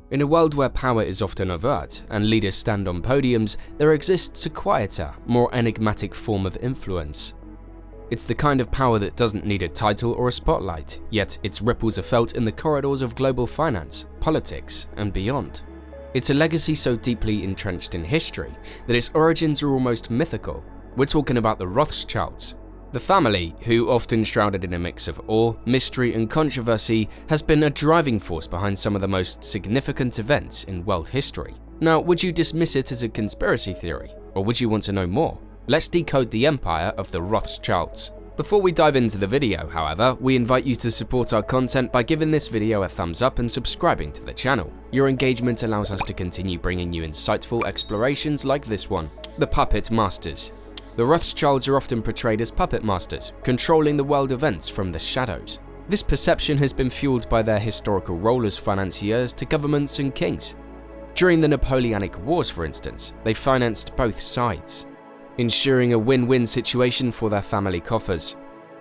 In a world where power is often overt and leaders stand on podiums, there exists a quieter, more enigmatic form of influence. It's the kind of power that doesn't need a title or a spotlight, yet its ripples are felt in the corridors of global finance, politics, and beyond. It's a legacy so deeply entrenched in history that its origins are almost mythical. We're talking about the Rothschilds. The family, who often shrouded in a mix of awe, mystery, and controversy, has been a driving force behind some of the most significant events in world history. Now, would you dismiss it as a conspiracy theory, or would you want to know more? Let's decode the empire of the Rothschilds. Before we dive into the video, however, we invite you to support our content by giving this video a thumbs up and subscribing to the channel. Your engagement allows us to continue bringing you insightful explorations like this one. The Puppet Masters. The Rothschilds are often portrayed as puppet masters, controlling the world events from the shadows. This perception has been fueled by their historical role as financiers to governments and kings. During the Napoleonic Wars, for instance, they financed both sides, ensuring a win-win situation for their family coffers.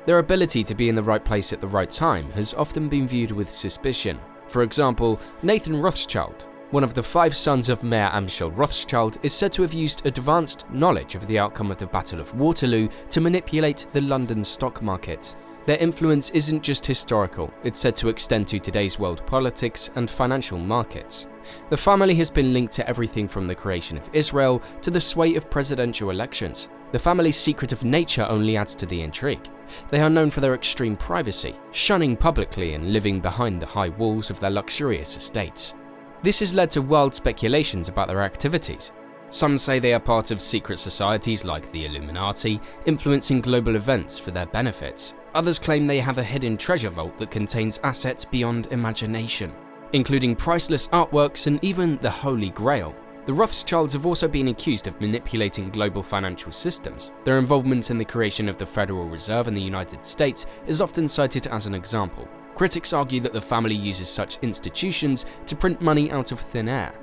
Their ability to be in the right place at the right time has often been viewed with suspicion. For example, Nathan Rothschild, one of the 5 sons of Mayer Amschel Rothschild, is said to have used advanced knowledge of the outcome of the Battle of Waterloo to manipulate the London stock market. Their influence isn't just historical, it's said to extend to today's world politics and financial markets. The family has been linked to everything from the creation of Israel to the sway of presidential elections. The family's secretive nature only adds to the intrigue. They are known for their extreme privacy, shunning publicly and living behind the high walls of their luxurious estates. This has led to wild speculations about their activities. Some say they are part of secret societies like the Illuminati, influencing global events for their benefits. Others claim they have a hidden treasure vault that contains assets beyond imagination, including priceless artworks and even the Holy Grail. The Rothschilds have also been accused of manipulating global financial systems. Their involvement in the creation of the Federal Reserve in the United States is often cited as an example. Critics argue that the family uses such institutions to print money out of thin air,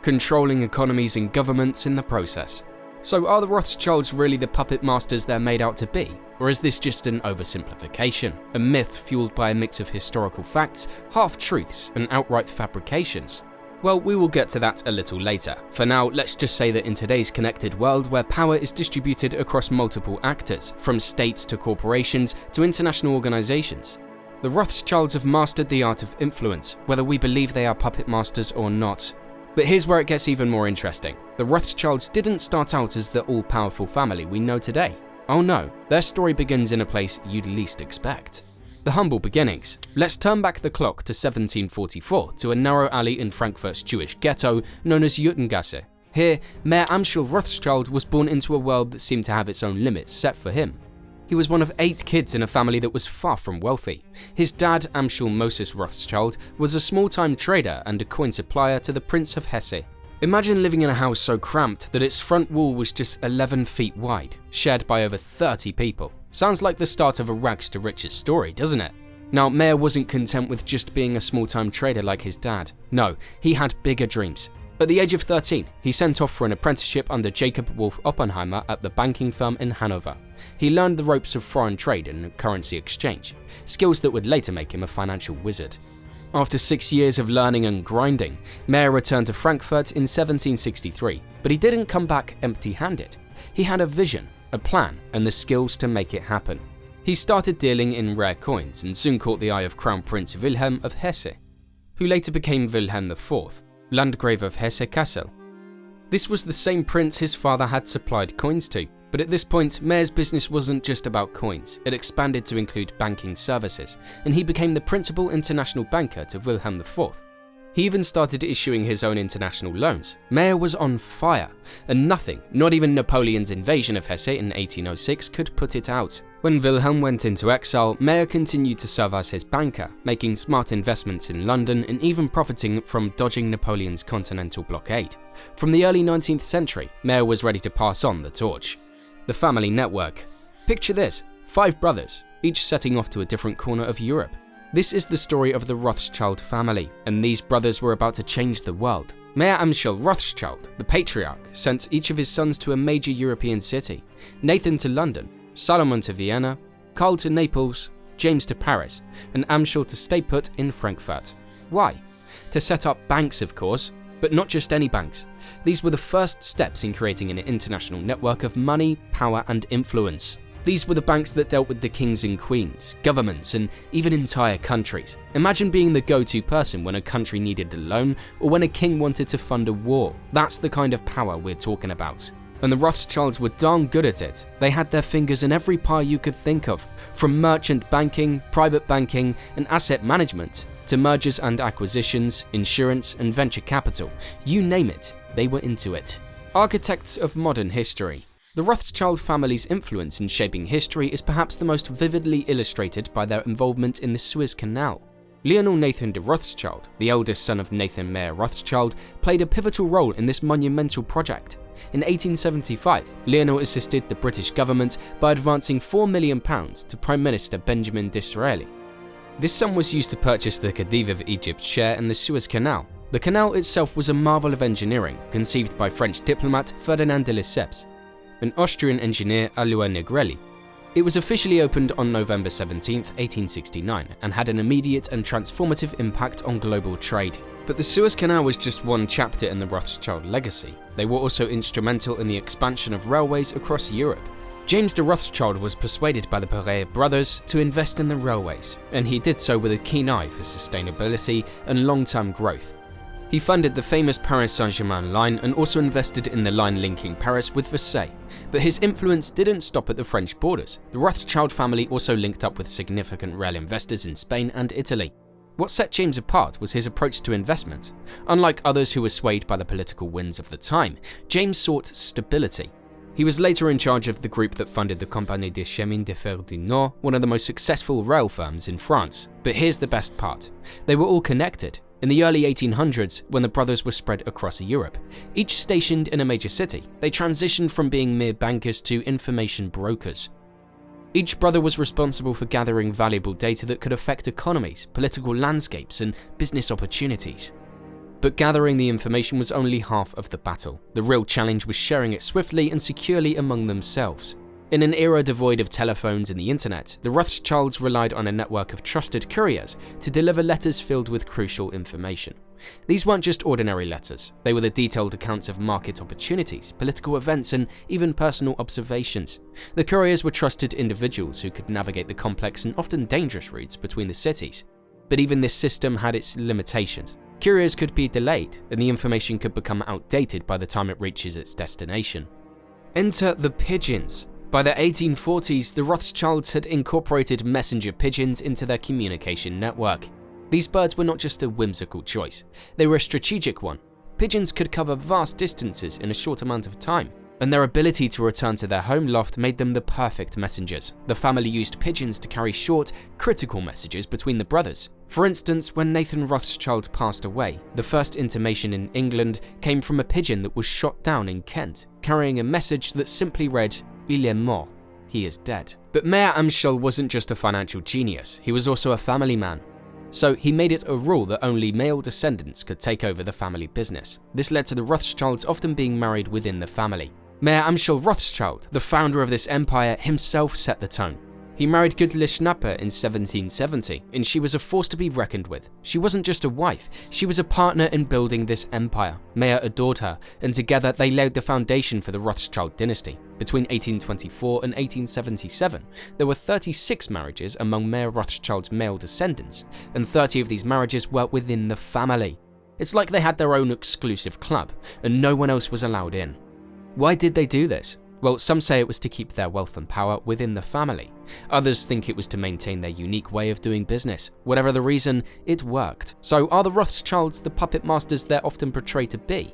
controlling economies and governments in the process. So are the Rothschilds really the puppet masters they're made out to be? Or is this just an oversimplification, a myth fueled by a mix of historical facts, half-truths, and outright fabrications? Well, we will get to that a little later. For now, let's just say that in today's connected world where power is distributed across multiple actors, from states to corporations to international organizations, the Rothschilds have mastered the art of influence, whether we believe they are puppet masters or not. But here's where it gets even more interesting. The Rothschilds didn't start out as the all-powerful family we know today. Oh no, their story begins in a place you'd least expect. The humble beginnings. Let's turn back the clock to 1744 to a narrow alley in Frankfurt's Jewish ghetto known as Judengasse. Here, Mayer Amschel Rothschild was born into a world that seemed to have its own limits set for him. He was one of 8 kids in a family that was far from wealthy. His dad, Amschel Moses Rothschild, was a small-time trader and a coin supplier to the Prince of Hesse. Imagine living in a house so cramped that its front wall was just 11 feet wide, shared by over 30 people. Sounds like the start of a rags to riches story, doesn't it? Now, Mayer wasn't content with just being a small-time trader like his dad. No, he had bigger dreams. At the age of 13, he sent off for an apprenticeship under Jacob Wolf Oppenheimer at the banking firm in Hanover. He learned the ropes of foreign trade and currency exchange, skills that would later make him a financial wizard. After 6 years of learning and grinding, Mayer returned to Frankfurt in 1763, but he didn't come back empty-handed. He had a vision, a plan, and the skills to make it happen. He started dealing in rare coins and soon caught the eye of Crown Prince Wilhelm of Hesse, who later became Wilhelm IV, Landgrave of Hesse-Kassel. This was the same prince his father had supplied coins to, but at this point, Mayer's business wasn't just about coins, it expanded to include banking services, and he became the principal international banker to Wilhelm IV. He even started issuing his own international loans. Mayer was on fire, and nothing, not even Napoleon's invasion of Hesse in 1806, could put it out. When Wilhelm went into exile, Mayer continued to serve as his banker, making smart investments in London and even profiting from dodging Napoleon's continental blockade. From the early 19th century, Mayer was ready to pass on the torch. The family network. Picture this, 5 brothers, each setting off to a different corner of Europe. This is the story of the Rothschild family, and these brothers were about to change the world. Mayer Amschel Rothschild, the patriarch, sent each of his sons to a major European city. Nathan to London, Salomon to Vienna, Karl to Naples, James to Paris, and Amschel to stay put in Frankfurt. Why? To set up banks, of course, but not just any banks. These were the first steps in creating an international network of money, power, and influence. These were the banks that dealt with the kings and queens, governments, and even entire countries. Imagine being the go-to person when a country needed a loan or when a king wanted to fund a war. That's the kind of power we're talking about. And the Rothschilds were darn good at it. They had their fingers in every pie you could think of, from merchant banking, private banking, and asset management, to mergers and acquisitions, insurance, and venture capital. You name it, they were into it. Architects of modern history. The Rothschild family's influence in shaping history is perhaps the most vividly illustrated by their involvement in the Suez Canal. Lionel Nathan de Rothschild, the eldest son of Nathan Mayer Rothschild, played a pivotal role in this monumental project. In 1875, Lionel assisted the British government by advancing £4 million to Prime Minister Benjamin Disraeli. This sum was used to purchase the Khedive of Egypt's share in the Suez Canal. The canal itself was a marvel of engineering, conceived by French diplomat Ferdinand de Lesseps and Austrian engineer Alois Negrelli. It was officially opened on November 17, 1869, and had an immediate and transformative impact on global trade. But the Suez Canal was just one chapter in the Rothschild legacy. They were also instrumental in the expansion of railways across Europe. James de Rothschild was persuaded by the Portrayed brothers to invest in the railways, and he did so with a keen eye for sustainability and long-term growth. He funded the famous Paris Saint-Germain line and also invested in the line linking Paris with Versailles. But his influence didn't stop at the French borders. The Rothschild family also linked up with significant rail investors in Spain and Italy. What set James apart was his approach to investment. Unlike others who were swayed by the political winds of the time, James sought stability. He was later in charge of the group that funded the Compagnie des Chemins de Fer du Nord, one of the most successful rail firms in France. But here's the best part. They were all connected. In the early 1800s, when the brothers were spread across Europe, each stationed in a major city, they transitioned from being mere bankers to information brokers. Each brother was responsible for gathering valuable data that could affect economies, political landscapes, and business opportunities. But gathering the information was only half of the battle. The real challenge was sharing it swiftly and securely among themselves. In an era devoid of telephones and the internet, the Rothschilds relied on a network of trusted couriers to deliver letters filled with crucial information. These weren't just ordinary letters, they were the detailed accounts of market opportunities, political events, and even personal observations. The couriers were trusted individuals who could navigate the complex and often dangerous routes between the cities. But even this system had its limitations. Couriers could be delayed, and the information could become outdated by the time it reaches its destination. Enter the pigeons. By the 1840s, the Rothschilds had incorporated messenger pigeons into their communication network. These birds were not just a whimsical choice, they were a strategic one. Pigeons could cover vast distances in a short amount of time, and their ability to return to their home loft made them the perfect messengers. The family used pigeons to carry short, critical messages between the brothers. For instance, when Nathan Rothschild passed away, the first intimation in England came from a pigeon that was shot down in Kent, carrying a message that simply read, "Il est mort," he is dead. But Mayer Amschel wasn't just a financial genius, he was also a family man. So he made it a rule that only male descendants could take over the family business. This led to the Rothschilds often being married within the family. Mayer Amschel Rothschild, the founder of this empire, himself set the tone. He married Gudle Schnapper in 1770, and she was a force to be reckoned with. She wasn't just a wife, she was a partner in building this empire. Mayer adored her, and together they laid the foundation for the Rothschild dynasty. Between 1824 and 1877, there were 36 marriages among Mayer Rothschild's male descendants, and 30 of these marriages were within the family. It's like they had their own exclusive club, and no one else was allowed in. Why did they do this? Well, some say it was to keep their wealth and power within the family. Others think it was to maintain their unique way of doing business. Whatever the reason, it worked. So are the Rothschilds the puppet masters they're often portrayed to be?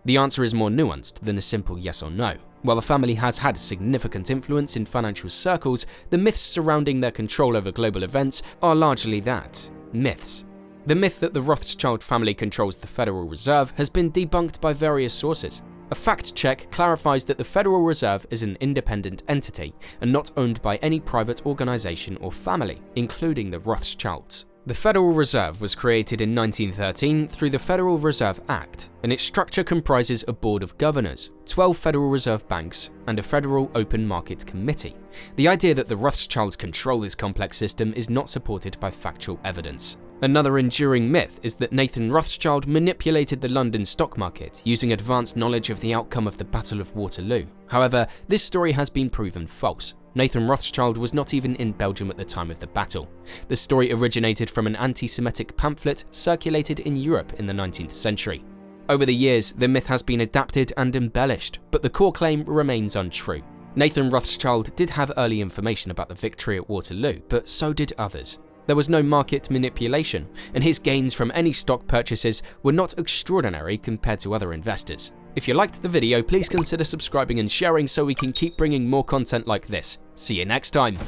The answer is more nuanced than a simple yes or no. While the family has had significant influence in financial circles, the myths surrounding their control over global events are largely that, myths. The myth that the Rothschild family controls the Federal Reserve has been debunked by various sources. A fact check clarifies that the Federal Reserve is an independent entity and not owned by any private organization or family, including the Rothschilds. The Federal Reserve was created in 1913 through the Federal Reserve Act, and its structure comprises a board of governors. 12 Federal Reserve banks, and a Federal Open Market Committee. The idea that the Rothschilds control this complex system is not supported by factual evidence. Another enduring myth is that Nathan Rothschild manipulated the London stock market using advanced knowledge of the outcome of the Battle of Waterloo. However, this story has been proven false. Nathan Rothschild was not even in Belgium at the time of the battle. The story originated from an anti-Semitic pamphlet circulated in Europe in the 19th century. Over the years, the myth has been adapted and embellished, but the core claim remains untrue. Nathan Rothschild did have early information about the victory at Waterloo, but so did others. There was no market manipulation, and his gains from any stock purchases were not extraordinary compared to other investors. If you liked the video, please consider subscribing and sharing so we can keep bringing more content like this. See you next time!